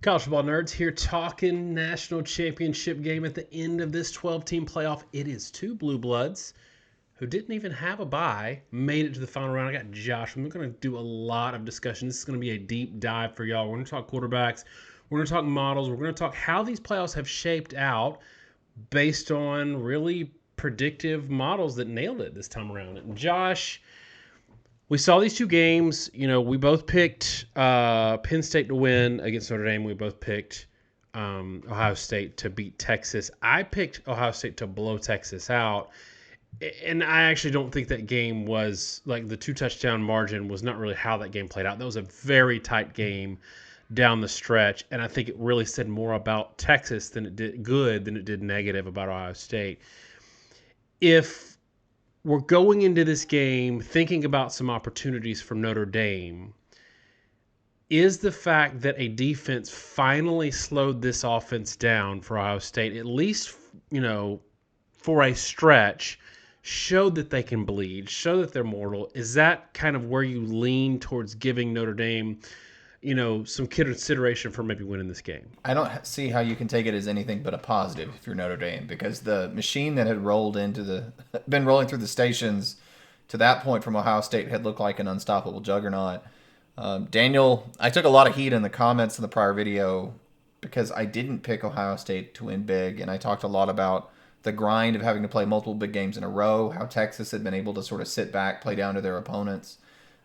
College football nerds here talking national championship game at the end of this 12-team playoff. It is two blue bloods who didn't even have a bye made it to the final round. I got Josh. I'm going to do a lot of discussion. This is going to be a deep dive for y'all. We're going to talk quarterbacks. We're going to talk models. We're going to talk how these playoffs have shaped out based on really predictive models that nailed it this time around. And Josh, we saw these two games. We both picked Penn State to win against Notre Dame. We both picked Ohio State to beat Texas. I picked Ohio State to blow Texas out. And I actually don't think that game was, like, the two-touchdown margin was not really how that game played out. That was a very tight game down the stretch, and I think it really said more about Texas than it did negative about Ohio State. If we're going into this game thinking about some opportunities for Notre Dame, is the fact that a defense finally slowed this offense down for Ohio State, at least, for a stretch, showed that they can bleed, show that they're mortal. Is that kind of where you lean towards giving Notre Dame, some consideration for maybe winning this game? I don't see how you can take it as anything but a positive if you're Notre Dame, because the machine that had been rolling through the stations to that point from Ohio State had looked like an unstoppable juggernaut. Daniel, I took a lot of heat in the comments in the prior video because I didn't pick Ohio State to win big, and I talked a lot about the grind of having to play multiple big games in a row, how Texas had been able to sort of sit back, play down to their opponents.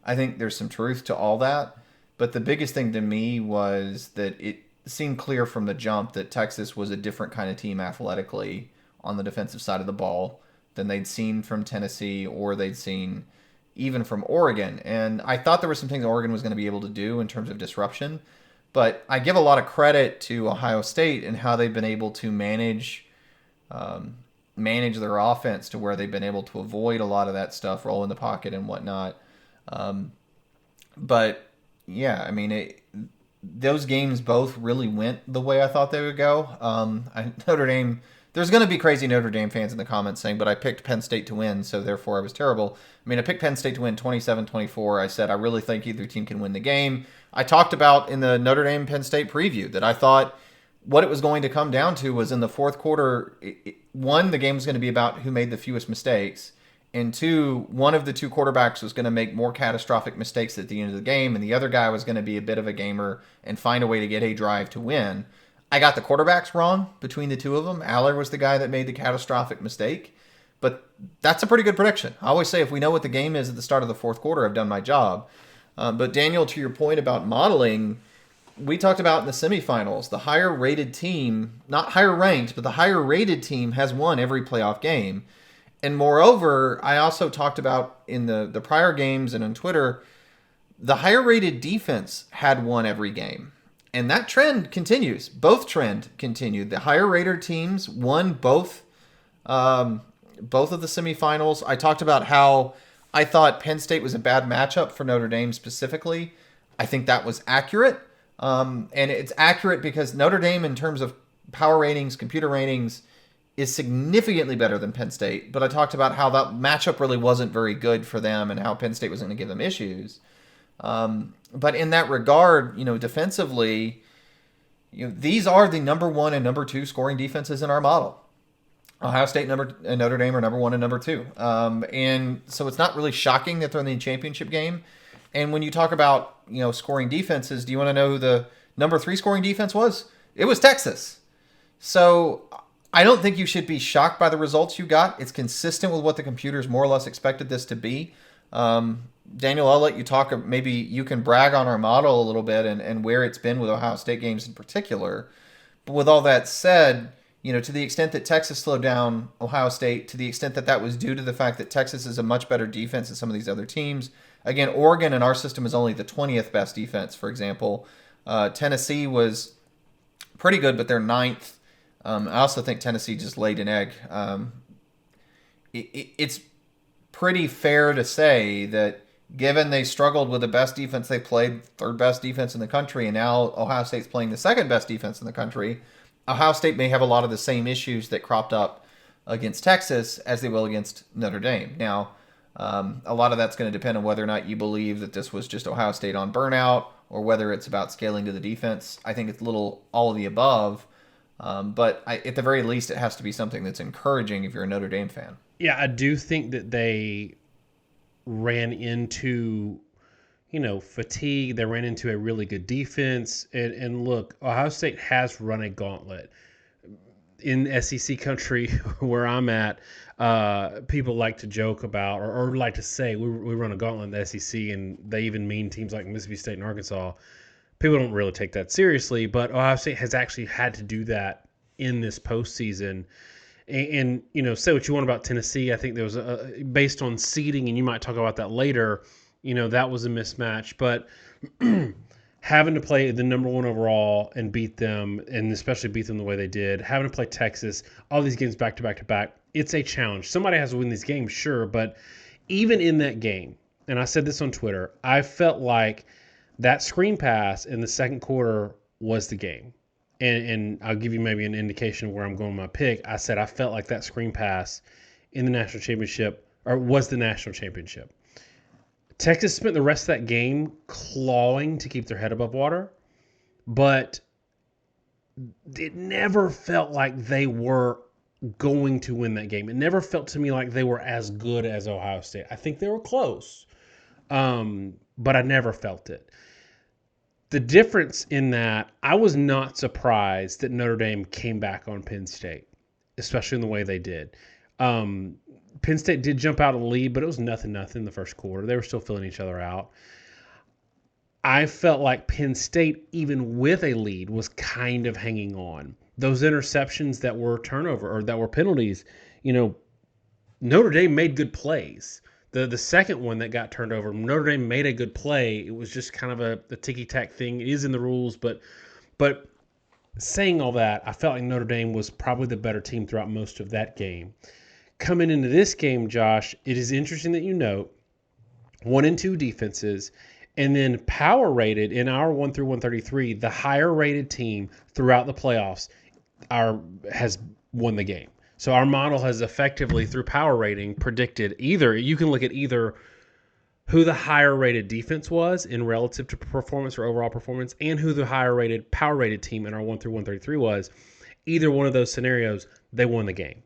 I think there's some truth to all that, but the biggest thing to me was that it seemed clear from the jump that Texas was a different kind of team athletically on the defensive side of the ball than they'd seen from Tennessee or they'd seen even from Oregon. And I thought there were some things Oregon was going to be able to do in terms of disruption, but I give a lot of credit to Ohio State and how they've been able to manage their offense to where they've been able to avoid a lot of that stuff, roll in the pocket and whatnot. But yeah, I mean, those games both really went the way I thought they would go. Notre Dame, there's going to be crazy Notre Dame fans in the comments saying, but I picked Penn State to win, so therefore I was terrible. I mean, I picked Penn State to win 27-24. I said I really think either team can win the game. I talked about in the Notre Dame Penn State preview that I thought what it was going to come down to was in the fourth quarter, one, the game was going to be about who made the fewest mistakes, and two, one of the two quarterbacks was going to make more catastrophic mistakes at the end of the game, and the other guy was going to be a bit of a gamer and find a way to get a drive to win. I got the quarterbacks wrong between the two of them. Aller was the guy that made the catastrophic mistake, but that's a pretty good prediction. I always say if we know what the game is at the start of the fourth quarter, I've done my job. But Daniel, to your point about modeling, we talked about in the semifinals, the higher rated team, not higher ranked, but the higher rated team has won every playoff game. And moreover, I also talked about in the prior games and on Twitter, the higher rated defense had won every game. And that trend continues. Both trend continued. The higher rated teams won both of the semifinals. I talked about how I thought Penn State was a bad matchup for Notre Dame specifically. I think that was accurate. And it's accurate because Notre Dame, in terms of power ratings, computer ratings, is significantly better than Penn State. But I talked about how that matchup really wasn't very good for them and how Penn State was going to give them issues. But in that regard, defensively, these are the number one and number two scoring defenses in our model. Ohio State and Notre Dame are number one and number two. And so it's not really shocking that they're in the championship game. And when you talk about, scoring defenses, do you want to know who the number three scoring defense was? It was Texas. So I don't think you should be shocked by the results you got. It's consistent with what the computers more or less expected this to be. Daniel, I'll let you talk. Maybe you can brag on our model a little bit and where it's been with Ohio State games in particular. But with all that said, to the extent that Texas slowed down Ohio State, to the extent that that was due to the fact that Texas is a much better defense than some of these other teams. Again, Oregon in our system is only the 20th best defense, for example. Tennessee was pretty good, but they're ninth. I also think Tennessee just laid an egg. It's pretty fair to say that given they struggled with the best defense they played, third best defense in the country, and now Ohio State's playing the second best defense in the country, Ohio State may have a lot of the same issues that cropped up against Texas as they will against Notre Dame. Now, a lot of that's going to depend on whether or not you believe that this was just Ohio State on burnout or whether it's about scaling to the defense. I think it's a little all of the above. But at the very least, it has to be something that's encouraging if you're a Notre Dame fan. Yeah, I do think that they ran into, fatigue. They ran into a really good defense. And look, Ohio State has run a gauntlet. In SEC country where I'm at, people like to joke about or like to say we run a gauntlet in the SEC, and they even mean teams like Mississippi State and Arkansas. People don't really take that seriously, but Ohio State has actually had to do that in this postseason. And say what you want about Tennessee. I think there was based on seeding, and you might talk about that later. That was a mismatch, but having to play the number one overall and beat them, and especially beat them the way they did, having to play Texas, all these games back to back to back, it's a challenge. Somebody has to win these games, sure, but even in that game, and I said this on Twitter, I felt like that screen pass in the second quarter was the game. And I'll give you maybe an indication of where I'm going with my pick. I said I felt like that screen pass in the national championship, or was the national championship. Texas spent the rest of that game clawing to keep their head above water, but it never felt like they were going to win that game. It never felt to me like they were as good as Ohio State. I think they were close, but I never felt it. The difference in that, I was not surprised that Notre Dame came back on Penn State, especially in the way they did. Penn State did jump out of the lead, but it was nothing in the first quarter. They were still filling each other out. I felt like Penn State, even with a lead, was kind of hanging on. Those interceptions that were turnover or that were penalties, Notre Dame made good plays. The second one that got turned over, Notre Dame made a good play. It was just kind of a ticky-tack thing. It is in the rules, but saying all that, I felt like Notre Dame was probably the better team throughout most of that game. Coming into this game, Josh, it is interesting that you note 1 and 2 defenses, and then power rated in our 1 through 133, the higher rated team throughout the playoffs has won the game. So our model has effectively, through power rating, predicted you can look at either who the higher rated defense was in relative to performance or overall performance, and who the higher rated power rated team in our 1 through 133 was. Either one of those scenarios, they won the game.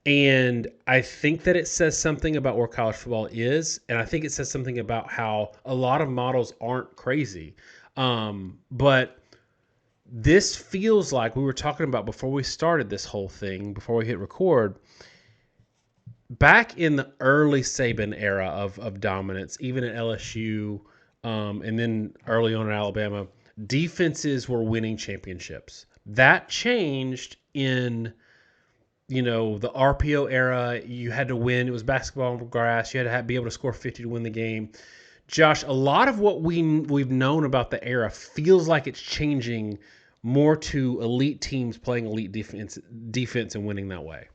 And I think that it says something about where college football is, and I think it says something about how a lot of models aren't crazy. But this feels like we were talking about before we started this whole thing, before we hit record, back in the early Saban era of dominance, even at LSU, and then early on at Alabama, defenses were winning championships. That changed in the RPO era. You had to win. It was basketball on grass. You had to be able to score 50 to win the game. Josh, a lot of what we've known about the era feels like it's changing more to elite teams playing elite defense and winning that way.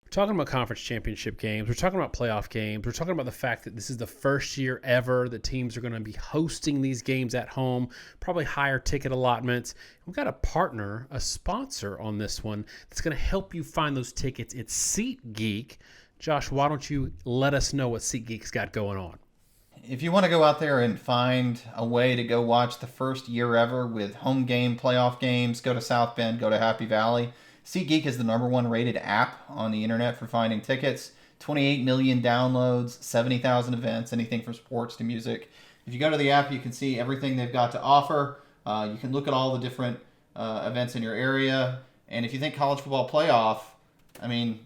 We're talking about conference championship games. We're talking about playoff games. We're talking about the fact that this is the first year ever that teams are going to be hosting these games at home, probably higher ticket allotments. We've got a partner, a sponsor on this one that's going to help you find those tickets. It's SeatGeek. Josh, why don't you let us know what SeatGeek's got going on? If you want to go out there and find a way to go watch the first year ever with home game, playoff games, go to South Bend, go to Happy Valley. SeatGeek is the #1 rated app on the internet for finding tickets. 28 million downloads, 70,000 events, anything from sports to music. If you go to the app, you can see everything they've got to offer. You can look at all the different events in your area. And if you think college football playoff,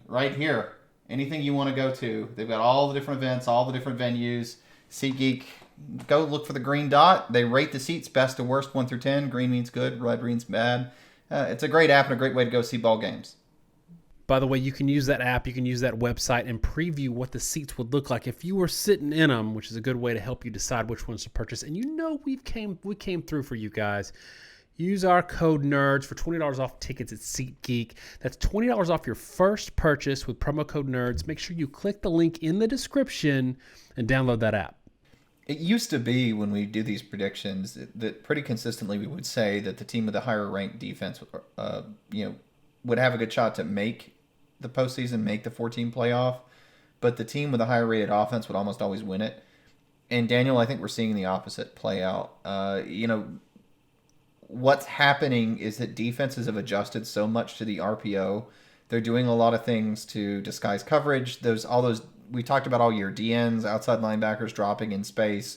right here, anything you want to go to, they've got all the different events, all the different venues. SeatGeek, go look for the green dot. They rate the seats best to worst, 1 through 10. Green means good, red means bad. It's a great app and a great way to go see ball games. By the way, you can use that app, you can use that website and preview what the seats would look like if you were sitting in them, which is a good way to help you decide which ones to purchase. And we came through for you guys. Use our code NERDS for $20 off tickets at SeatGeek. That's $20 off your first purchase with promo code NERDS. Make sure you click the link in the description and download that app. It used to be when we do these predictions that pretty consistently we would say that the team with the higher ranked defense, would have a good shot to make the postseason, make the 14 playoff, but the team with the higher rated offense would almost always win it. And Daniel, I think we're seeing the opposite play out. What's happening is that defenses have adjusted so much to the RPO. They're doing a lot of things to disguise coverage. All those we talked about all year, DNs, outside linebackers dropping in space,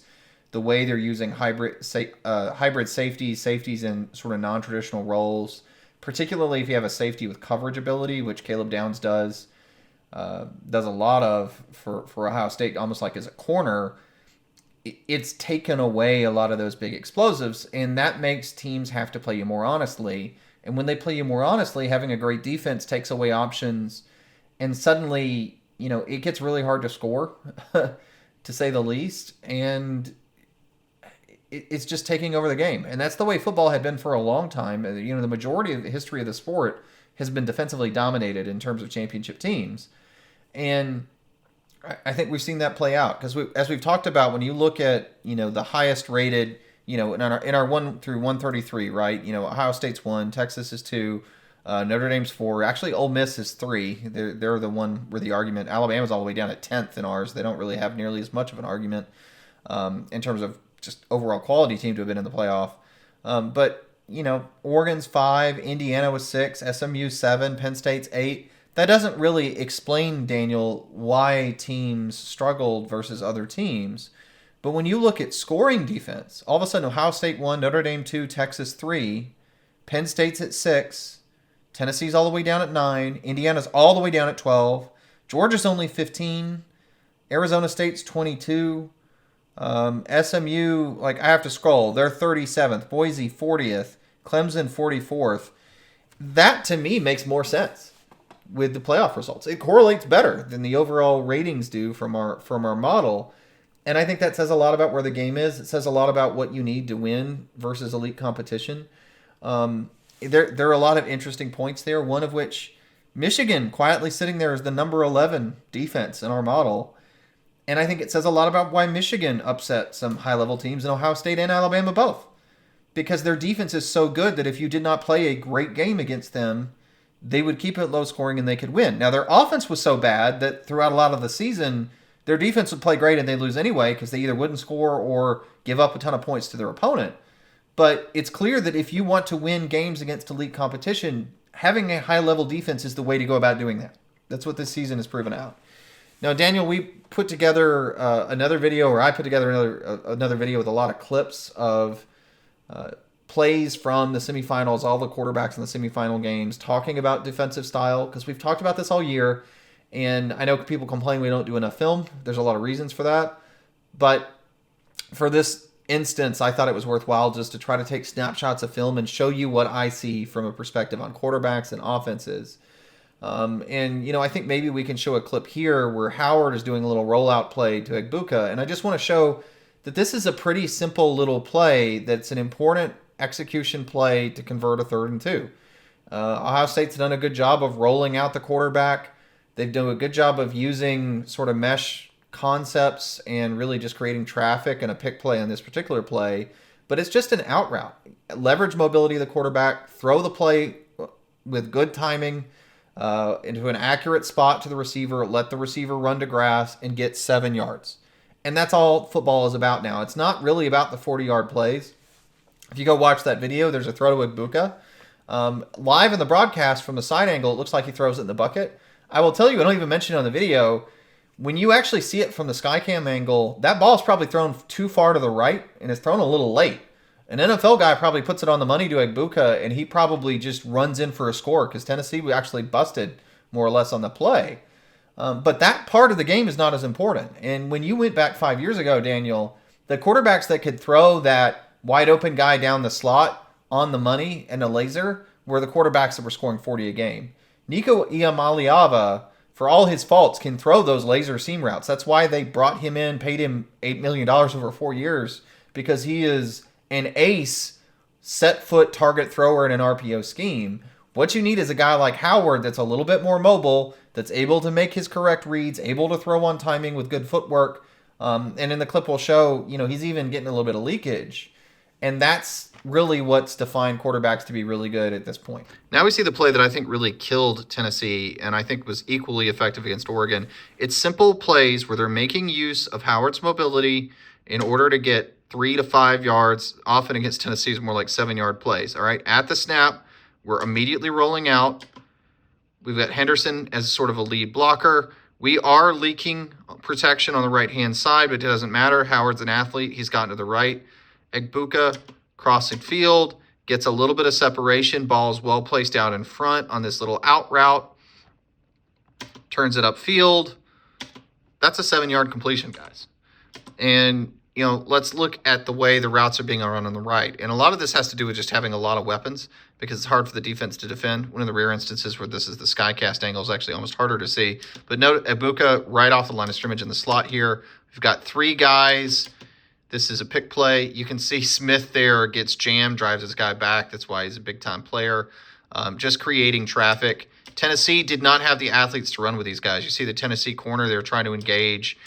the way they're using hybrid safeties in sort of non-traditional roles, particularly if you have a safety with coverage ability, which Caleb Downs does a lot of for Ohio State, almost like as a corner. It's taken away a lot of those big explosives, and that makes teams have to play you more honestly. And when they play you more honestly, having a great defense takes away options, and suddenly, it gets really hard to score, to say the least, and it's just taking over the game. And that's the way football had been for a long time. The majority of the history of the sport has been defensively dominated in terms of championship teams. And I think we've seen that play out because as we've talked about, when you look at the highest rated, in our 1 through 133, right? Ohio State's 1, Texas is 2, Notre Dame's 4. Actually, Ole Miss is 3. They're the one where the argument. Alabama's all the way down at 10th in ours. They don't really have nearly as much of an argument in terms of just overall quality team to have been in the playoff. But Oregon's 5, Indiana was 6, SMU 7, Penn State's 8. That doesn't really explain, Daniel, why teams struggled versus other teams. But when you look at scoring defense, all of a sudden Ohio State 1, Notre Dame 2, Texas 3, Penn State's at 6, Tennessee's all the way down at 9, Indiana's all the way down at 12, Georgia's only 15, Arizona State's 22, SMU, I have to scroll, they're 37th, Boise 40th, Clemson 44th. That, to me, makes more sense with the playoff results. It correlates better than the overall ratings do from our model. And I think that says a lot about where the game is. It says a lot about what you need to win versus elite competition. There are a lot of interesting points there, one of which Michigan quietly sitting there as the number 11 defense in our model. And I think it says a lot about why Michigan upset some high-level teams in Ohio State and Alabama both. Because their defense is so good that if you did not play a great game against them, they would keep it low scoring and they could win. Now, their offense was so bad that throughout a lot of the season, their defense would play great and they'd lose anyway because they either wouldn't score or give up a ton of points to their opponent. But it's clear that if you want to win games against elite competition, having a high-level defense is the way to go about doing that. That's what this season has proven out. Now, Daniel, we put together another video, or I put together another video with a lot of clips of plays from the semifinals, all the quarterbacks in the semifinal games, talking about defensive style, because we've talked about this all year, and I know people complain we don't do enough film. There's a lot of reasons for that, but for this instance, I thought it was worthwhile just to try to take snapshots of film and show you what I see from a perspective on quarterbacks and offenses. I think maybe we can show a clip here where Howard is doing a little rollout play to Egbuka, and I just want to show that this is a pretty simple little play that's an important execution play to convert a 3rd and 2. Ohio State's done a good job of rolling out the quarterback. They've done a good job of using sort of mesh concepts and really just creating traffic and a pick play on this particular play. But it's just an out route. Leverage mobility of the quarterback, throw the play with good timing into an accurate spot to the receiver, let the receiver run to grass and get 7 yards. And that's all football is about now. It's not really about the 40-yard plays. If you go watch that video, there's a throw to Egbuka. Live in the broadcast from the side angle, it looks like he throws it in the bucket. I will tell you, I don't even mention it on the video, when you actually see it from the Skycam angle, that ball is probably thrown too far to the right and is thrown a little late. An NFL guy probably puts it on the money to Egbuka, and he probably just runs in for a score because Tennessee actually busted more or less on the play. But that part of the game is not as important. And when you went back 5 years ago, Daniel, the quarterbacks that could throw that wide open guy down the slot on the money and a laser were the quarterbacks that were scoring 40 a game. Nico Iamaleava, for all his faults, can throw those laser seam routes. That's why they brought him in, paid him $8 million over 4 years, because he is an ace set foot target thrower in an RPO scheme. What you need is a guy like Howard that's a little bit more mobile, that's able to make his correct reads, able to throw on timing with good footwork. And in the clip we'll show, he's even getting a little bit of leakage. And that's really what's defined quarterbacks to be really good at this point. Now we see the play that I think really killed Tennessee and I think was equally effective against Oregon. It's simple plays where they're making use of Howard's mobility in order to get 3 to 5 yards. Often against Tennessee is more like 7-yard plays. All right, at the snap, we're immediately rolling out. We've got Henderson as sort of a lead blocker. We are leaking protection on the right-hand side, but it doesn't matter. Howard's an athlete. He's gotten to the right. Egbuka crossing field, gets a little bit of separation. Ball is well placed out in front on this little out route. Turns it upfield. That's a 7-yard completion, guys. And, let's look at the way the routes are being run on the right. And a lot of this has to do with just having a lot of weapons because it's hard for the defense to defend. One of the rare instances where this is the skycast angle is actually almost harder to see. But note Egbuka right off the line of scrimmage in the slot here. We've got 3 guys. This is a pick play. You can see Smith there gets jammed, drives his guy back. That's why he's a big-time player. Just creating traffic. Tennessee did not have the athletes to run with these guys. You see the Tennessee corner, they're trying to engage.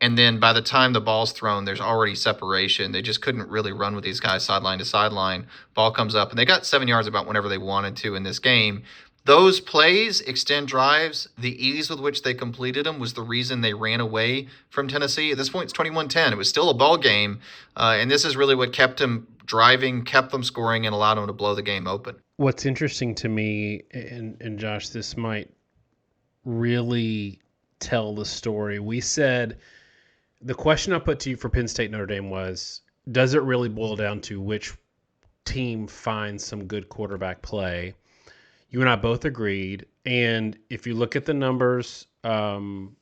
And then by the time the ball's thrown, there's already separation. They just couldn't really run with these guys sideline to sideline. Ball comes up, and they got 7 yards about whenever they wanted to in this game. Those plays, extend drives, the ease with which they completed them was the reason they ran away from Tennessee. At this point, it's 21-10. It was still a ball game, and this is really what kept them driving, kept them scoring, and allowed them to blow the game open. What's interesting to me, and Josh, this might really tell the story. We said the question I put to you for Penn State Notre Dame was, does it really boil down to which team finds some good quarterback play? You and I both agreed. And if you look at the numbers,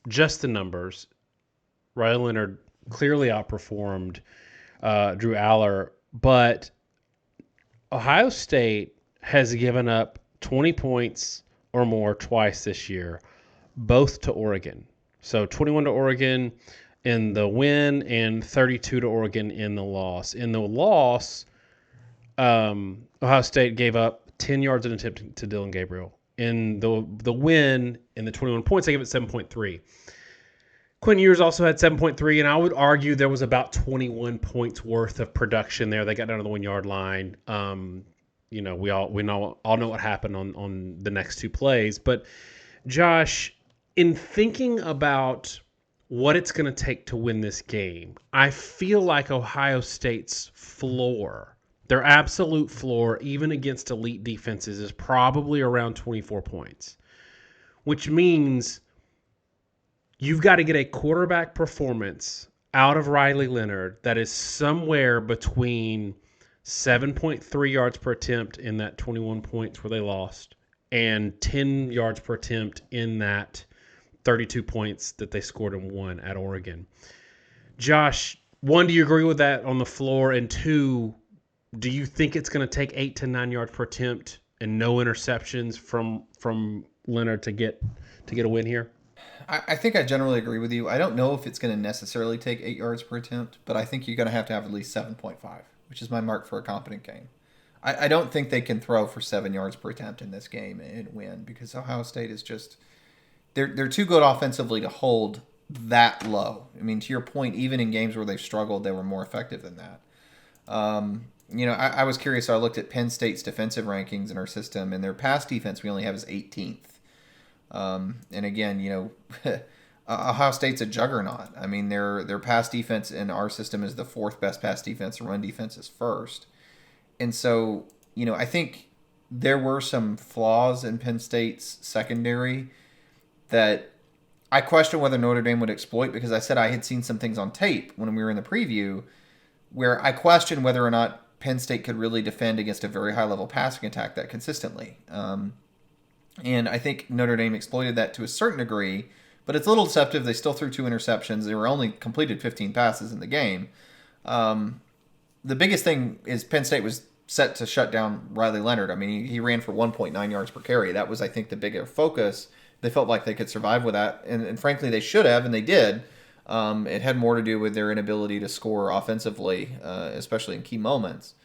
just the numbers, Riley Leonard clearly outperformed Drew Aller. But Ohio State has given up 20 points or more twice this year, both to Oregon. So 21 to Oregon in the win and 32 to Oregon in the loss. In the loss, Ohio State gave up 10 yards an attempt to Dylan Gabriel. In the win, in the 21 points, they gave it 7.3. Quinn Ewers also had 7.3, and I would argue there was about 21 points worth of production there. They got down to the 1-yard line. We all know what happened on the next 2 plays. But Josh, in thinking about what it's going to take to win this game, I feel like Ohio State's floor, their absolute floor, even against elite defenses, is probably around 24 points, which means you've got to get a quarterback performance out of Riley Leonard that is somewhere between 7.3 yards per attempt in that 21 points where they lost and 10 yards per attempt in that 32 points that they scored and won at Oregon. Josh, 1, do you agree with that on the floor? And 2, do you think it's going to take 8 to 9 yards per attempt and no interceptions from Leonard to get a win here? I think I generally agree with you. I don't know if it's going to necessarily take 8 yards per attempt, but I think you're going to have at least 7.5, which is my mark for a competent game. I don't think they can throw for 7 yards per attempt in this game and win because Ohio State is just they're too good offensively to hold that low. I mean, to your point, even in games where they've struggled, they were more effective than that. I was curious. So I looked at Penn State's defensive rankings in our system, and their pass defense we only have is 18th. And again, Ohio State's a juggernaut. I mean, their pass defense in our system is the 4th best pass defense. Run defense is 1st. And so, I think there were some flaws in Penn State's secondary that I question whether Notre Dame would exploit because I said I had seen some things on tape when we were in the preview where I questioned whether or not Penn State could really defend against a very high-level passing attack that consistently. And I think Notre Dame exploited that to a certain degree, but it's a little deceptive. They still threw 2 interceptions. They were only completed 15 passes in the game. The biggest thing is Penn State was set to shut down Riley Leonard. I mean, he ran for 1.9 yards per carry. That was, I think, the bigger focus. They felt like they could survive with that, and frankly, they should have, and they did. It had more to do with their inability to score offensively, especially in key moments.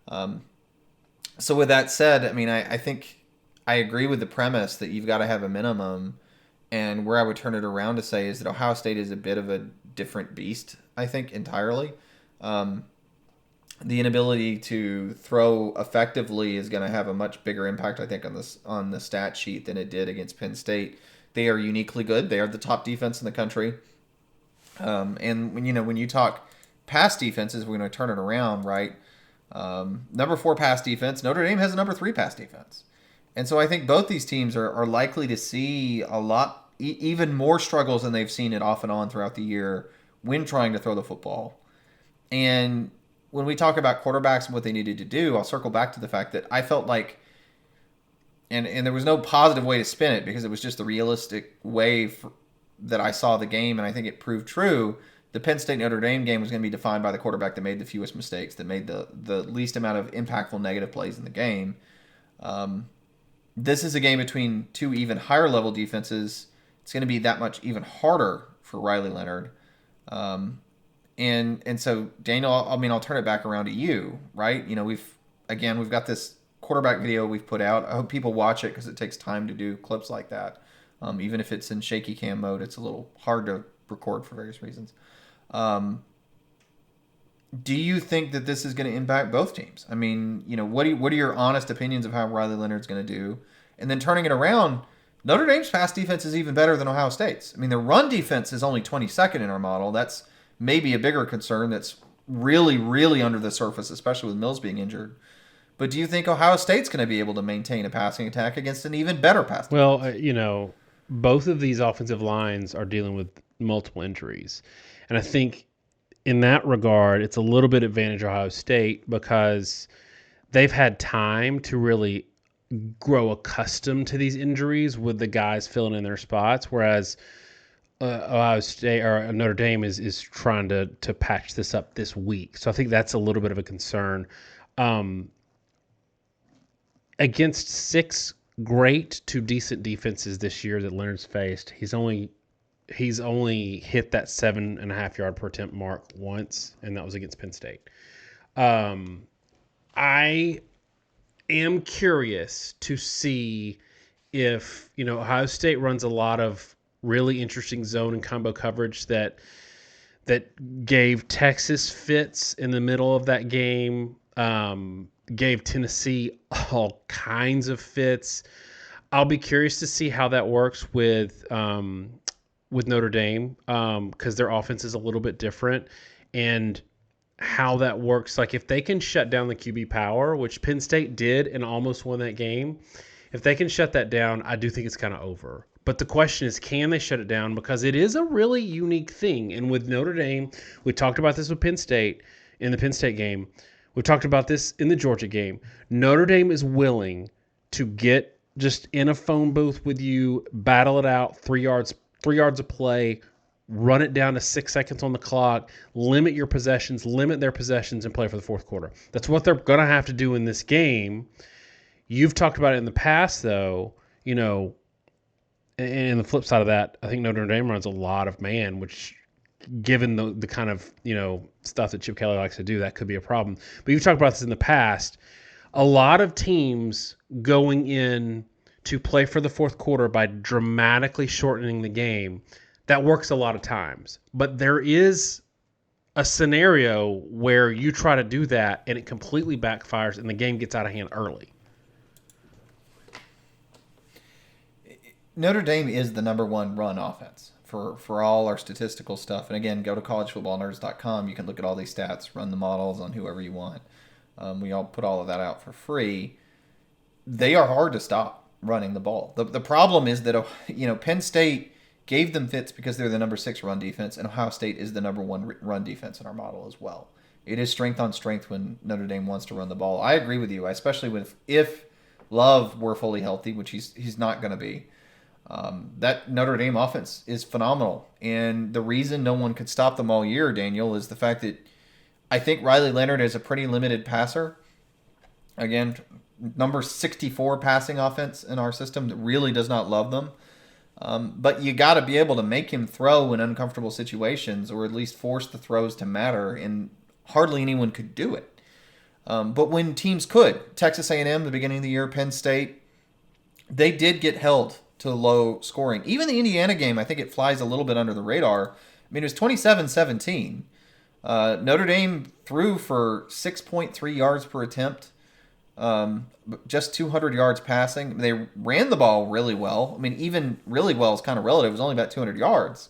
So with that said, I mean, I think I agree with the premise that you've got to have a minimum, and where I would turn it around to say is that Ohio State is a bit of a different beast, I think, entirely. the inability to throw effectively is going to have a much bigger impact, I think, on the stat sheet than it did against Penn State. They are uniquely good. They are the top defense in the country. And when you talk pass defenses, we're going to turn it around, right? Number 4 pass defense. Notre Dame has a number 3 pass defense. And so I think both these teams are likely to see a lot, even more struggles than they've seen it off and on throughout the year when trying to throw the football. And when we talk about quarterbacks and what they needed to do, I'll circle back to the fact that I felt like, and there was no positive way to spin it because it was just the realistic way that I saw the game, and I think it proved true. The Penn State Notre Dame game was going to be defined by the quarterback that made the fewest mistakes, that made the least amount of impactful negative plays in the game. This is a game between 2 even higher level defenses. It's going to be that much even harder for Riley Leonard. And so, Daniel, I'll turn it back around to you, right? We've got this quarterback video we've put out. I hope people watch it because it takes time to do clips like that. Even if it's in shaky cam mode, it's a little hard to record for various reasons. Do you think that this is going to impact both teams? What are your honest opinions of how Riley Leonard's going to do? And then turning it around, Notre Dame's pass defense is even better than Ohio State's. Their run defense is only 22nd in our model. That's maybe a bigger concern that's really, really under the surface, especially with Mills being injured. But do you think Ohio State's going to be able to maintain a passing attack against an even better pass defense? Well, both of these offensive lines are dealing with multiple injuries. And I think in that regard, it's a little bit advantage Ohio State because they've had time to really grow accustomed to these injuries with the guys filling in their spots, whereas Ohio State or Notre Dame is trying to patch this up this week. So I think that's a little bit of a concern. Against 6 great to decent defenses this year that Leonard's faced, he's only hit that 7.5 yard per attempt mark once, and that was against Penn State. I am curious to see if Ohio State runs a lot of really interesting zone and combo coverage that gave Texas fits in the middle of that game, gave Tennessee all kinds of fits. I'll be curious to see how that works with Notre Dame because their offense is a little bit different, and how that works. Like if they can shut down the QB power, which Penn State did and almost won that game, if they can shut that down, I do think it's kind of over. But the question is, can they shut it down? Because it is a really unique thing. And with Notre Dame, we talked about this with Penn State in the Penn State game. We talked about this in the Georgia game. Notre Dame is willing to get just in a phone booth with you, battle it out, 3 yards of play, run it down to 6 seconds on the clock, limit your possessions, limit their possessions, and play for the fourth quarter. That's what they're going to have to do in this game. You've talked about it in the past, though, and the flip side of that, I think Notre Dame runs a lot of man, which given the kind of, stuff that Chip Kelly likes to do, that could be a problem. But you've talked about this in the past. A lot of teams going in to play for the fourth quarter by dramatically shortening the game, that works a lot of times. But there is a scenario where you try to do that and it completely backfires and the game gets out of hand early. Notre Dame is the number 1 run offense for all our statistical stuff. And again, go to collegefootballnerds.com. You can look at all these stats, run the models on whoever you want. We all put all of that out for free. They are hard to stop running the ball. The problem is that Penn State gave them fits because they're the number 6 run defense, and Ohio State is the number 1 run defense in our model as well. It is strength on strength when Notre Dame wants to run the ball. I agree with you, especially if Love were fully healthy, which he's not going to be. That Notre Dame offense is phenomenal, and the reason no one could stop them all year, Daniel, is the fact that I think Riley Leonard is a pretty limited passer. Again, number 64 passing offense in our system that really does not love them. But you got to be able to make him throw in uncomfortable situations, or at least force the throws to matter, and hardly anyone could do it. But when teams could, Texas A&M, the beginning of the year, Penn State, they did get held to low scoring. Even the Indiana game, I think it flies a little bit under the radar. It was 27-17. Notre Dame threw for 6.3 yards per attempt, just 200 yards passing. They ran the ball really well. I mean, even really well is kind of relative. It was only about 200 yards.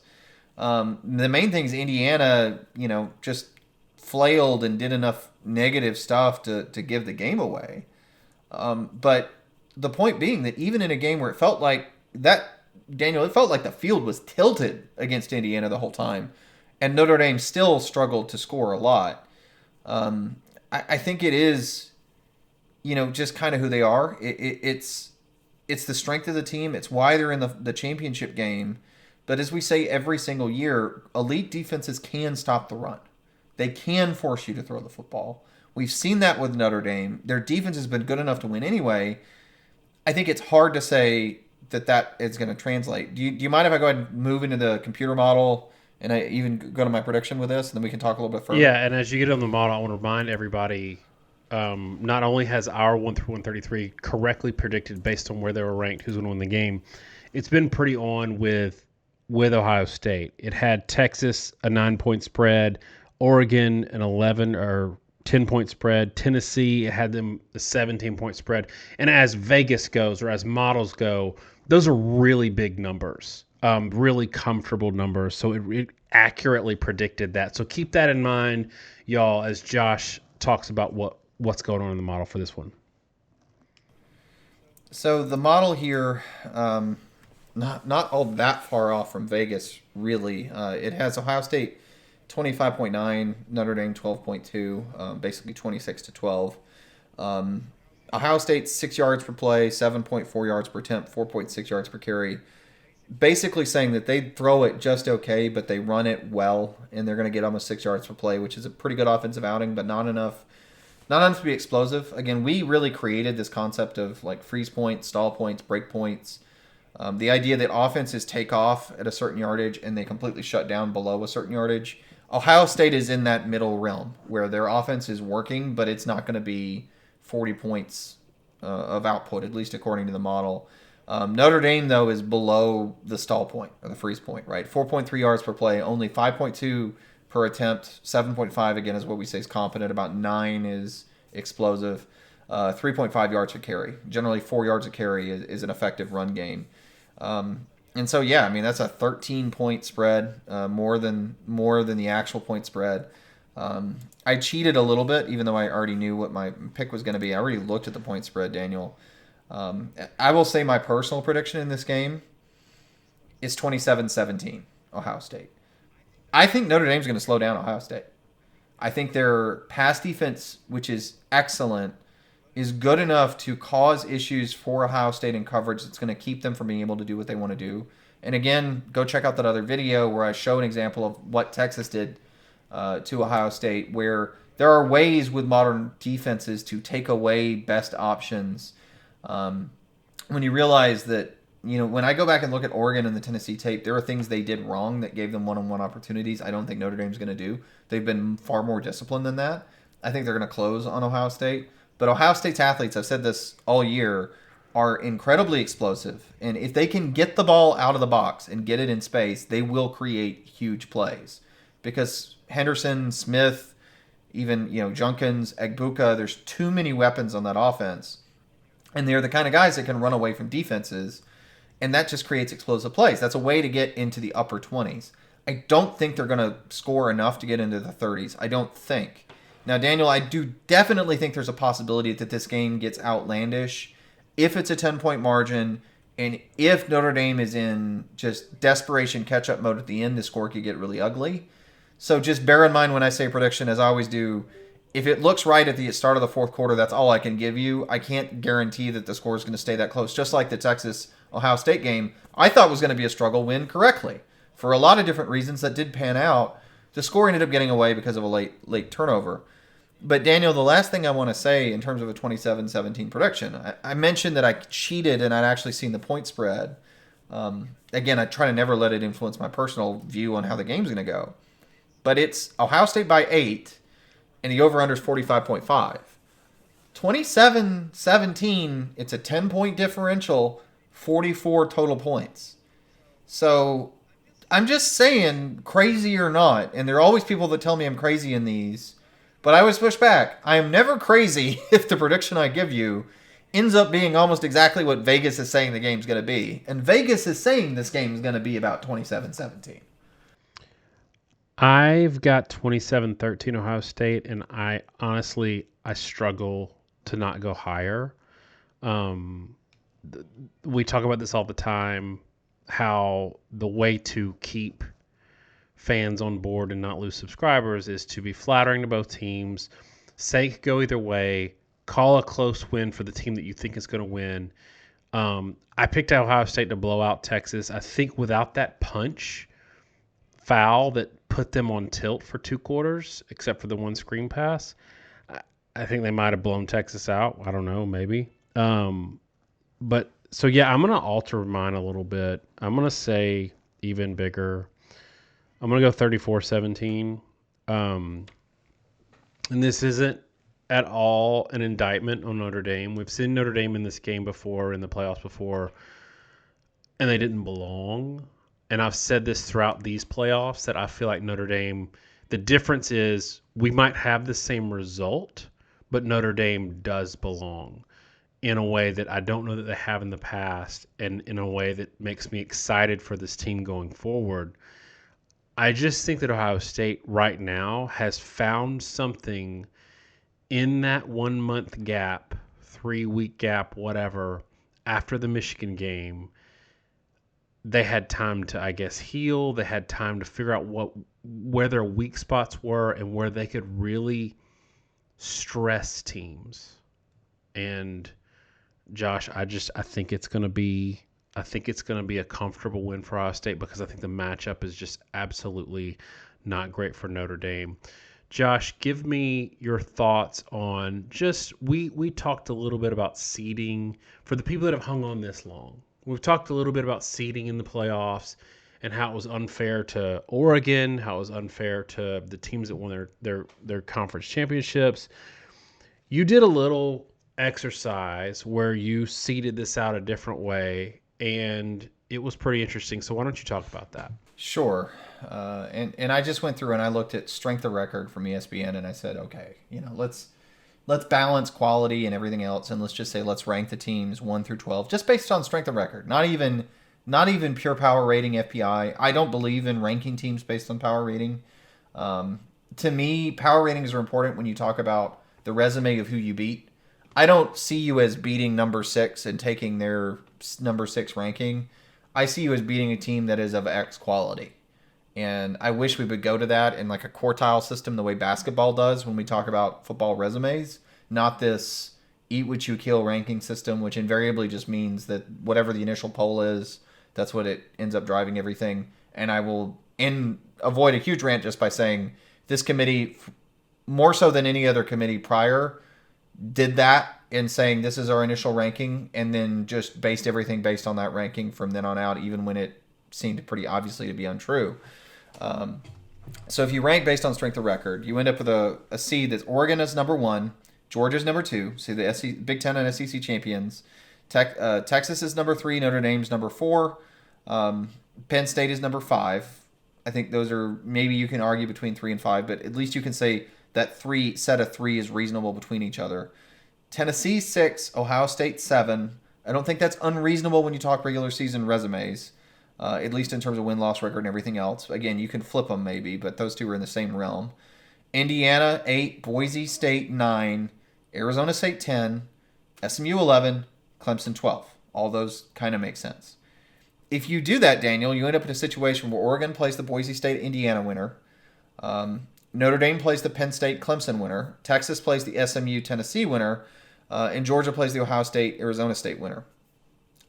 The main thing is Indiana, just flailed and did enough negative stuff to give the game away. But the point being that even in a game where it felt like that, Daniel, it felt like the field was tilted against Indiana the whole time, and Notre Dame still struggled to score a lot. I think it is, just kind of who they are. It's the strength of the team. It's why they're in the championship game. But as we say every single year, elite defenses can stop the run. They can force you to throw the football. We've seen that with Notre Dame. Their defense has been good enough to win anyway. I think it's hard to say that is going to translate. Do you mind if I go ahead and move into the computer model and I even go to my prediction with this, and then we can talk a little bit further? Yeah, and as you get on the model, I want to remind everybody, not only has our 1 through 133 correctly predicted based on where they were ranked, who's going to win the game, it's been pretty on with Ohio State. It had Texas a 9-point spread, Oregon an 11 or 10-point spread, Tennessee had them a 17-point spread. And as Vegas goes, or as models go, those are really big numbers, really comfortable numbers. So it accurately predicted that. So keep that in mind, y'all, as Josh talks about what's going on in the model for this one. So the model here, not all that far off from Vegas, really. It has Ohio State 25.9, Notre Dame 12.2, basically 26-12. Ohio State 6 yards per play, 7.4 yards per attempt, 4.6 yards per carry. Basically saying that they throw it just okay, but they run it well, and they're going to get almost 6 yards per play, which is a pretty good offensive outing, but not enough to be explosive. Again, we really created this concept of like freeze points, stall points, break points. The idea that offenses take off at a certain yardage and they completely shut down below a certain yardage. Ohio State is in that middle realm where their offense is working, but it's not going to be 40 points of output, at least according to the model. Notre Dame, though, is below the stall point or the freeze point, right? 4.3 yards per play, only 5.2 per attempt. 7.5, again, is what we say is competent. About 9 is explosive. 3.5 yards per carry. Generally, 4 yards a carry is an effective run game. And so, yeah, I mean, that's a 13-point spread, more than the actual point spread. I cheated a little bit, even though I already knew what my pick was going to be. I already looked at the point spread, Daniel. I will say my personal prediction in this game is 27-17, Ohio State. I think Notre Dame's going to slow down Ohio State. I think their pass defense, which is excellent, is good enough to cause issues for Ohio State in coverage that's going to keep them from being able to do what they want to do. And again, go check out that other video where I show an example of what Texas did to Ohio State, where there are ways with modern defenses to take away best options. When you realize that, when I go back and look at Oregon and the Tennessee tape, there are things they did wrong that gave them one-on-one opportunities. I don't think Notre Dame's going to do. They've been far more disciplined than that. I think they're going to close on Ohio State. But Ohio State's athletes, I've said this all year, are incredibly explosive. And if they can get the ball out of the box and get it in space, they will create huge plays. Because Henderson, Smith, even Junkins, Egbuka, there's too many weapons on that offense. And they're the kind of guys that can run away from defenses. And that just creates explosive plays. That's a way to get into the upper 20s. I don't think they're going to score enough to get into the 30s. I don't think. Now, Daniel, I do definitely think there's a possibility that this game gets outlandish if it's a 10-point margin, and if Notre Dame is in just desperation catch-up mode at the end, the score could get really ugly. So just bear in mind when I say prediction, as I always do, if it looks right at the start of the fourth quarter, that's all I can give you. I can't guarantee that the score is going to stay that close. Just like the Texas-Ohio State game, I thought was going to be a struggle win correctly. For a lot of different reasons that did pan out, the score ended up getting away because of a late turnover. But, Daniel, the last thing I want to say in terms of a 27-17 prediction, I mentioned that I cheated and I'd actually seen the point spread. Again, I try to never let it influence my personal view on how the game's going to go. But it's Ohio State by 8, and the over-under is 45.5. 27-17, it's a 10-point differential, 44 total points. So I'm just saying, crazy or not, and there are always people that tell me I'm crazy in these, but I always push back. I am never crazy if the prediction I give you ends up being almost exactly what Vegas is saying the game's going to be. And Vegas is saying this game is going to be about 27-17. I've got 27-13 Ohio State, and I struggle to not go higher. We talk about this all the time, how the way to keep fans on board and not lose subscribers is to be flattering to both teams, say it could go either way, call a close win for the team that you think is going to win. I picked Ohio State to blow out Texas. I think without that punch foul that put them on tilt for 2 quarters, except for the one screen pass, I think they might have blown Texas out. I don't know, maybe. But so, yeah, I'm going to alter mine a little bit. I'm going to say even bigger. I'm going to go 34-17. And this isn't at all an indictment on Notre Dame. We've seen Notre Dame in this game before, in the playoffs before, and they didn't belong. And I've said this throughout these playoffs that I feel like Notre Dame, the difference is we might have the same result, but Notre Dame does belong in a way that I don't know that they have in the past, and in a way that makes me excited for this team going forward. I just think that Ohio State right now has found something in that 1 month gap, 3-week gap, whatever, after the Michigan game. They had time to, I guess, heal. They had time to figure out where their weak spots were and where they could really stress teams. And Josh, I think it's going to be a comfortable win for Ohio State because I think the matchup is just absolutely not great for Notre Dame. Josh, give me your thoughts on we talked a little bit about seeding for the people that have hung on this long. We've talked a little bit about seeding in the playoffs and how it was unfair to Oregon, how it was unfair to the teams that won their conference championships. You did a little exercise where you seeded this out a different way, and it was pretty interesting. So why don't you talk about that? Sure. And I just went through and I looked at strength of record from ESPN, and I said, okay, let's balance quality and everything else, and let's just say let's rank the teams 1 through 12 just based on strength of record. Not even pure power rating FPI. I don't believe in ranking teams based on power rating. To me, power ratings are important when you talk about the resume of who you beat. I don't see you as beating number 6 and taking their number 6 ranking. I see you as beating a team that is of X quality. And I wish we would go to that in like a quartile system the way basketball does when we talk about football resumes, not this eat what you kill ranking system, which invariably just means that whatever the initial poll is, that's what it ends up driving everything. And I will avoid a huge rant just by saying this committee, more so than any other committee prior, did that in saying this is our initial ranking and then just based everything based on that ranking from then on out, even when it seemed pretty obviously to be untrue. So if you rank based on strength of record, you end up with a seed that's Oregon is number 1, Georgia's number 2, so the Big Ten and SEC champions. Texas is number 3, Notre Dame's number 4, Penn State is number 5. I think those are, maybe you can argue between 3 and 5, but at least you can say that set of 3 is reasonable between each other. Tennessee 6, Ohio State 7. I don't think that's unreasonable when you talk regular season resumes. At least in terms of win-loss record and everything else. Again, you can flip them maybe, but those two are in the same realm. Indiana, 8. Boise State, 9. Arizona State, 10. SMU, 11. Clemson, 12. All those kind of make sense. If you do that, Daniel, you end up in a situation where Oregon plays the Boise State-Indiana winner. Notre Dame plays the Penn State-Clemson winner. Texas plays the SMU-Tennessee winner. And Georgia plays the Ohio State-Arizona State winner.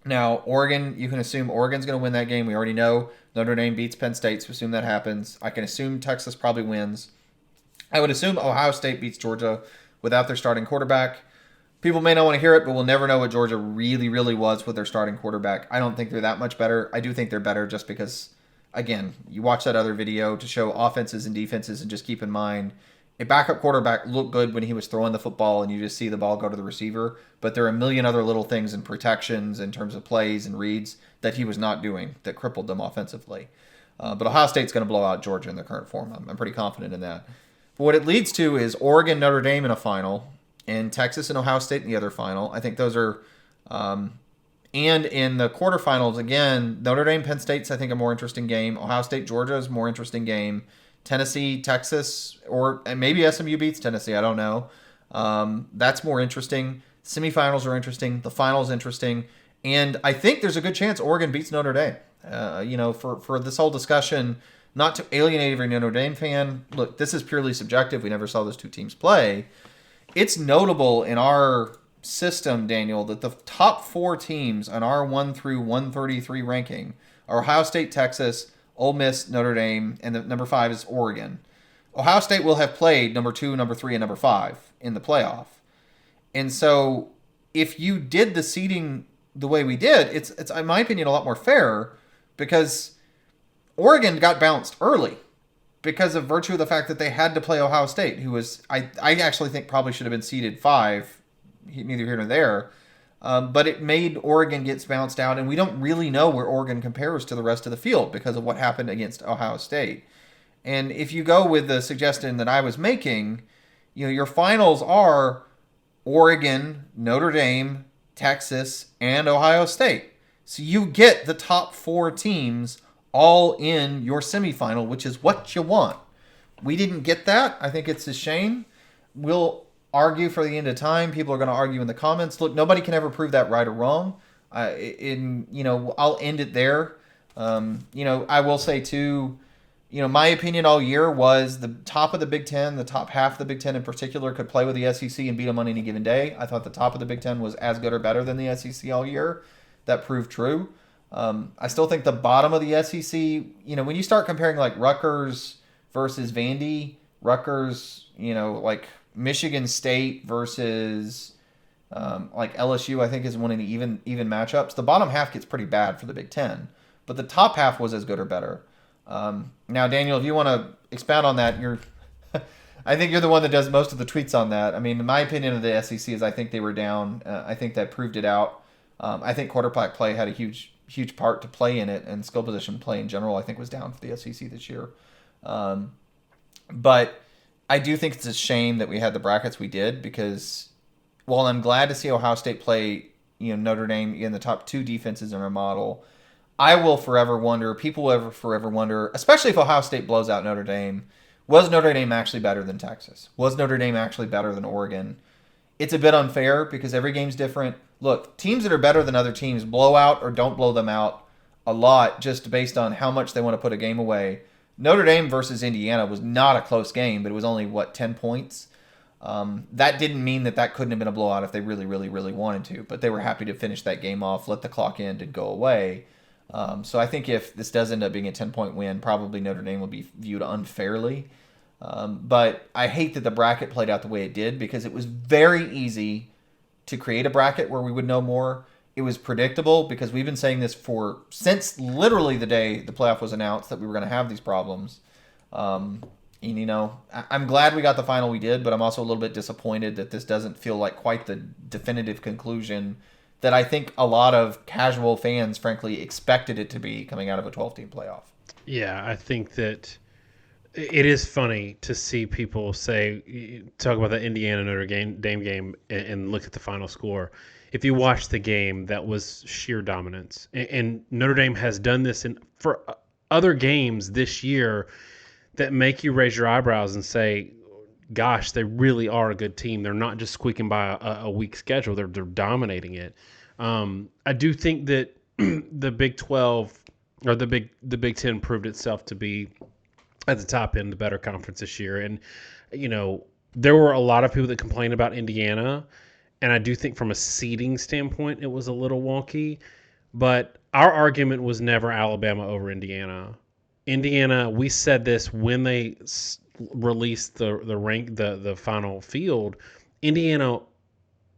Now, Oregon, you can assume Oregon's going to win that game. We already know Notre Dame beats Penn State, so assume that happens. I can assume Texas probably wins. I would assume Ohio State beats Georgia without their starting quarterback. People may not want to hear it, but we'll never know what Georgia really, really was with their starting quarterback. I don't think they're that much better. I do think they're better just because, again, you watch that other video to show offenses and defenses, and just keep in mind, a backup quarterback looked good when he was throwing the football and you just see the ball go to the receiver, but there are a million other little things in protections in terms of plays and reads that he was not doing that crippled them offensively. But Ohio State's going to blow out Georgia in their current form. I'm pretty confident in that. But what it leads to is Oregon, Notre Dame in a final, and Texas and Ohio State in the other final. I think those are, and in the quarterfinals, again, Notre Dame, Penn State's, I think, a more interesting game. Ohio State, Georgia is a more interesting game. Tennessee, Texas, and maybe SMU beats Tennessee. I don't know. That's more interesting. Semifinals are interesting. The finals interesting. And I think there's a good chance Oregon beats Notre Dame. For this whole discussion, not to alienate every Notre Dame fan, look, this is purely subjective. We never saw those two teams play. It's notable in our system, Daniel, that the top 4 teams on our 1 through 133 ranking are Ohio State, Texas, Ole Miss, Notre Dame, and the number 5 is Oregon. Ohio State will have played number 2, number 3, and number 5 in the playoff. And so if you did the seeding the way we did, it's in my opinion, a lot more fair because Oregon got bounced early because of virtue of the fact that they had to play Ohio State, who was, I actually think probably should have been seeded 5, neither here nor there. But it made Oregon gets bounced out, and we don't really know where Oregon compares to the rest of the field because of what happened against Ohio State. And if you go with the suggestion that I was making, your finals are Oregon, Notre Dame, Texas, and Ohio State. So you get the top 4 teams all in your semifinal, which is what you want. We didn't get that. I think it's a shame. We'll argue for the end of time. People are going to argue in the comments. Look, nobody can ever prove that right or wrong. I'll end it there. I will say too, my opinion all year was the top of the Big Ten, the top half of the Big Ten in particular, could play with the SEC and beat them on any given day. I thought the top of the Big Ten was as good or better than the SEC all year. That proved true. I still think the bottom of the SEC, when you start comparing like Rutgers versus Vandy, Rutgers, like Michigan State versus like LSU, I think is one of the even matchups. The bottom half gets pretty bad for the Big Ten, but the top half was as good or better. Now, Daniel, if you want to expound on that, I think you're the one that does most of the tweets on that. I mean, my opinion of the SEC is I think they were down. I think that proved it out. I think quarterback play had a huge part to play in it, and skill position play in general I think was down for the SEC this year. But I do think it's a shame that we had the brackets we did because while I'm glad to see Ohio State play, Notre Dame in the top 2 defenses in our model, I will forever wonder, people will forever wonder, especially if Ohio State blows out Notre Dame, was Notre Dame actually better than Texas? Was Notre Dame actually better than Oregon? It's a bit unfair because every game's different. Look, teams that are better than other teams blow out or don't blow them out a lot just based on how much they want to put a game away. Notre Dame versus Indiana was not a close game, but it was only, 10 points? That didn't mean that couldn't have been a blowout if they really, really, really wanted to, but they were happy to finish that game off, let the clock end, and go away. So I think if this does end up being a 10-point win, probably Notre Dame will be viewed unfairly. But I hate that the bracket played out the way it did because it was very easy to create a bracket where we would know more. It was predictable because we've been saying this since literally the day the playoff was announced that we were going to have these problems. I'm glad we got the final we did, but I'm also a little bit disappointed that this doesn't feel like quite the definitive conclusion that I think a lot of casual fans, frankly, expected it to be coming out of a 12-team playoff. Yeah, I think that it is funny to see people talk about the Indiana Notre Dame game and look at the final score. If you watch the game, that was sheer dominance. And Notre Dame has done this for other games this year that make you raise your eyebrows and say, gosh, they really are a good team. They're not just squeaking by a weak schedule. They're dominating it. I do think that the Big 12 or the Big 10 proved itself to be at the top end, the better conference this year. And, there were a lot of people that complained about Indiana. And I do think from a seeding standpoint, it was a little wonky. But our argument was never Alabama over Indiana. Indiana, we said this when they released the final field. Indiana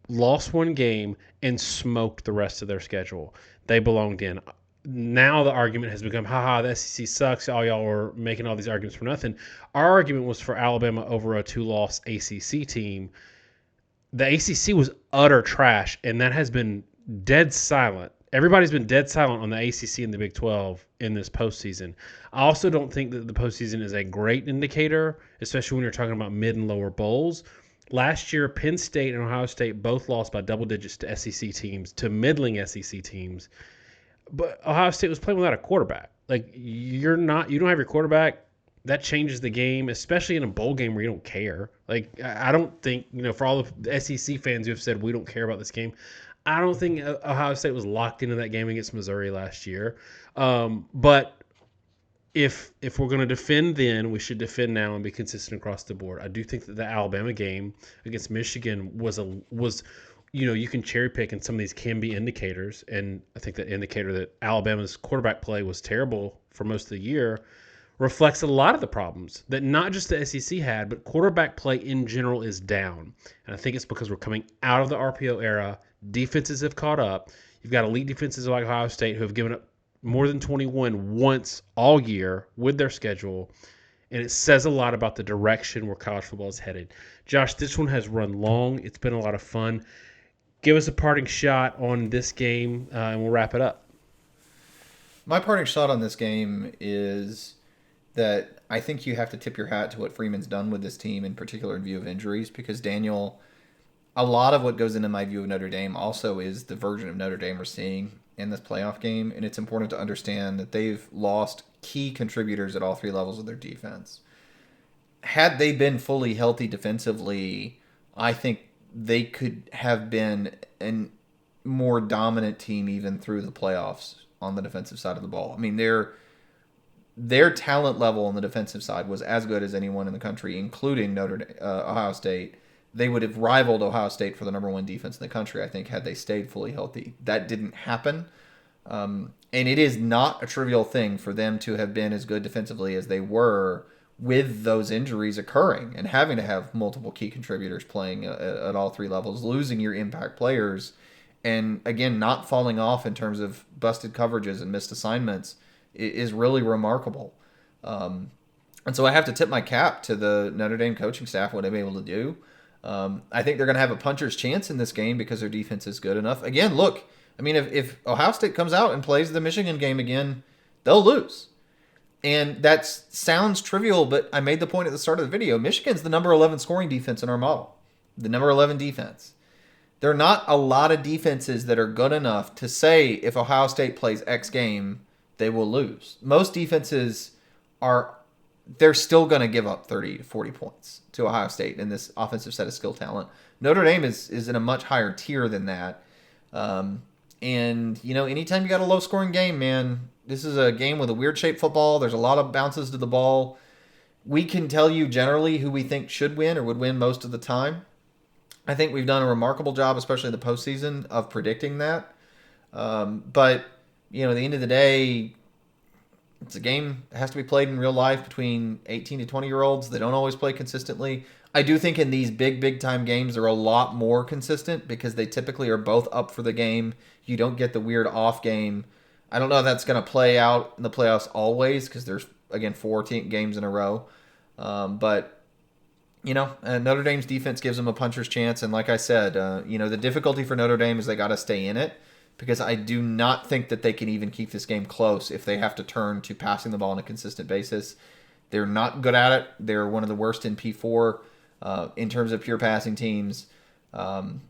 lost one game and smoked the rest of their schedule. They belonged in. Now the argument has become, the SEC sucks. All y'all were making all these arguments for nothing. Our argument was for Alabama over a 2-loss ACC team. The ACC was utter trash, and that has been dead silent everybody's been dead silent on the ACC and the Big 12 in this postseason. I also don't think that the postseason is a great indicator, especially when you're talking about mid and lower bowls. Last year, Penn State and Ohio State both lost by double digits to SEC teams, to middling SEC teams. But Ohio State was playing without a quarterback. Like, you don't have your quarterback. That changes the game, especially in a bowl game where you don't care. Like, I don't think, for all of the SEC fans who have said we don't care about this game, I don't think Ohio State was locked into that game against Missouri last year. But if we're going to defend then, we should defend now and be consistent across the board. I do think that the Alabama game against Michigan was you can cherry pick, and some of these can be indicators. And I think that indicator that Alabama's quarterback play was terrible for most of the year reflects a lot of the problems that not just the SEC had, but quarterback play in general is down. And I think it's because we're coming out of the RPO era. Defenses have caught up. You've got elite defenses like Ohio State who have given up more than 21 once all year with their schedule. And it says a lot about the direction where college football is headed. Josh, this one has run long. It's been a lot of fun. Give us a parting shot on this game, and we'll wrap it up. My parting shot on this game is that I think you have to tip your hat to what Freeman's done with this team, in particular in view of injuries, because Daniel, a lot of what goes into my view of Notre Dame also is the version of Notre Dame we're seeing in this playoff game, and it's important to understand that they've lost key contributors at all three levels of their defense. Had they been fully healthy defensively, I think they could have been a more dominant team even through the playoffs on the defensive side of the ball. I mean, their talent level on the defensive side was as good as anyone in the country, including Ohio State. They would have rivaled Ohio State for the number one defense in the country, I think, had they stayed fully healthy. That didn't happen. And it is not a trivial thing for them to have been as good defensively as they were with those injuries occurring and having to have multiple key contributors playing at all three levels, losing your impact players, and, again, not falling off in terms of busted coverages and missed assignments is really remarkable. And so I have to tip my cap to the Notre Dame coaching staff, what they've been able to do. I think they're going to have a puncher's chance in this game because their defense is good enough. Again, look, I mean, if Ohio State comes out and plays the Michigan game again, they'll lose. And that sounds trivial, but I made the point at the start of the video. Michigan's the number 11 scoring defense in our model, the number 11 defense. There are not a lot of defenses that are good enough to say if Ohio State plays X game, they will lose. Most defenses they're still going to give up 30 to 40 points to Ohio State in this offensive set of skill talent. Notre Dame is in a much higher tier than that. And, anytime you got a low-scoring game, man, this is a game with a weird-shaped football. There's a lot of bounces to the ball. We can tell you generally who we think should win or would win most of the time. I think we've done a remarkable job, especially in the postseason, of predicting that. But, at the end of the day, it's a game that has to be played in real life between 18 to 20-year-olds. They don't always play consistently. I do think in these big-time games, they're a lot more consistent because they typically are both up for the game. You don't get the weird off game. I don't know if that's going to play out in the playoffs always because there's, again, 4 games in a row. But Notre Dame's defense gives them a puncher's chance. And like I said, the difficulty for Notre Dame is they got to stay in it, because I do not think that they can even keep this game close if they have to turn to passing the ball on a consistent basis. They're not good at it. They're one of the worst in P4 in terms of pure passing teams. And,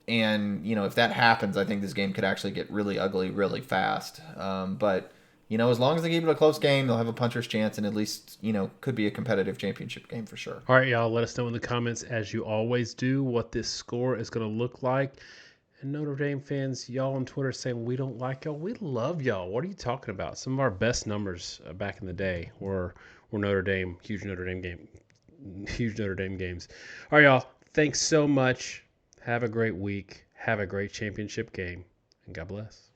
if that happens, I think this game could actually get really ugly really fast. But, as long as they keep it a close game, they'll have a puncher's chance and at least, could be a competitive championship game for sure. All right, y'all, let us know in the comments, as you always do, what this score is going to look like. And Notre Dame fans, y'all on Twitter saying we don't like y'all. We love y'all. What are you talking about? Some of our best numbers back in the day were Notre Dame, huge Notre Dame games. All right, y'all. Thanks so much. Have a great week. Have a great championship game. And God bless.